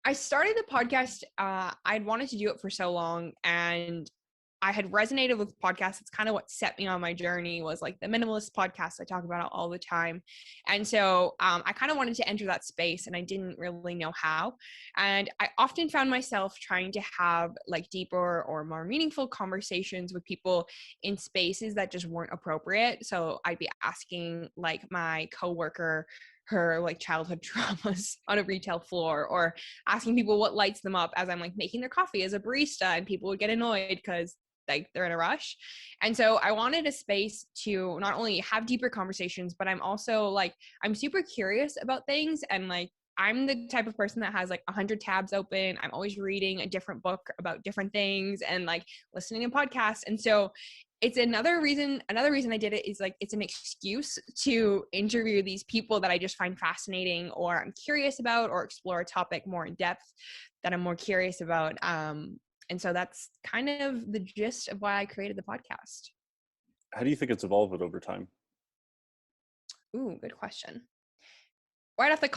I started the podcast. I'd wanted to do it for so long, and I had resonated with podcasts. It's kind of what set me on my journey, was like the minimalist podcast. I talk about it all the time. And so I kind of wanted to enter that space, and I didn't really know how. And I often found myself trying to have like deeper or more meaningful conversations with people in spaces that just weren't appropriate. So I'd be asking like my coworker her like childhood traumas on a retail floor, or asking people what lights them up as I'm like making their coffee as a barista, and people would get annoyed because like they're in a rush. And so I wanted a space to not only have deeper conversations, but I'm also like, I'm super curious about things, and like I'm the type of person that has like 100 tabs open. I'm always reading a different book about different things and like listening to podcasts. And so it's another reason I did it is like, it's an excuse to interview these people that I just find fascinating, or I'm curious about, or explore a topic more in depth that I'm more curious about. And so that's kind of the gist of why I created the podcast. How do you think it's evolved over time? Ooh, good question. Right off the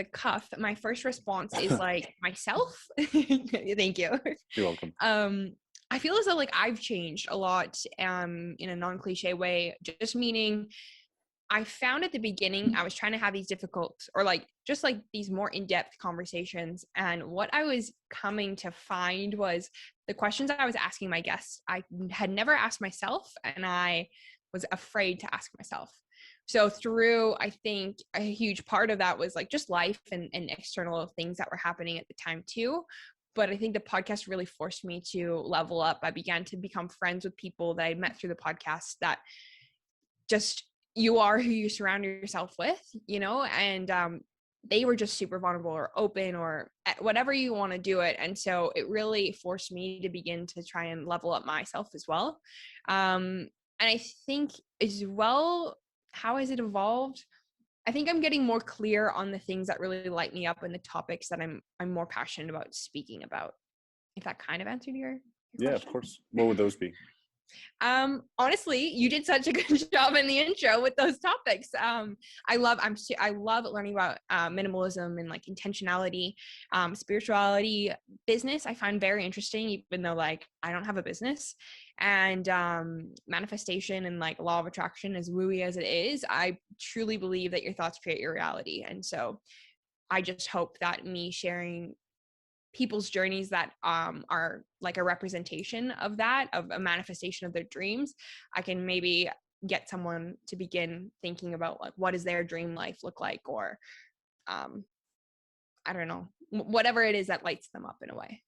cuff, my first response is like myself. Thank you. You're welcome. I feel as though like I've changed a lot in a non-cliche way, just meaning I found at the beginning I was trying to have these difficult, or like just like these more in-depth conversations, and what I was coming to find was the questions I was asking my guests I had never asked myself, and I was afraid to ask myself. So through, I think a huge part of that was like just life and external things that were happening at the time too. But I think the podcast really forced me to level up. I began to become friends with people that I met through the podcast, that just, you are who you surround yourself with, and they were just super vulnerable or open, or whatever you want to do it. And so it really forced me to begin to try and level up myself as well. And I think as well, how has it evolved? I think I'm getting more clear on the things that really light me up and the topics that I'm more passionate about speaking about. If that kind of answered your Yeah, question. of course. What would those be? Honestly, you did such a good job in the intro with those topics. I love learning about minimalism and like intentionality, spirituality, business. I find very interesting, even though like I don't have a business, and manifestation and like law of attraction, as wooey as it is. I truly believe that your thoughts create your reality, and so I just hope that me sharing people's journeys that are like a representation of that, of a manifestation of their dreams, I can maybe get someone to begin thinking about like, what does their dream life look like, or I don't know, whatever it is that lights them up in a way.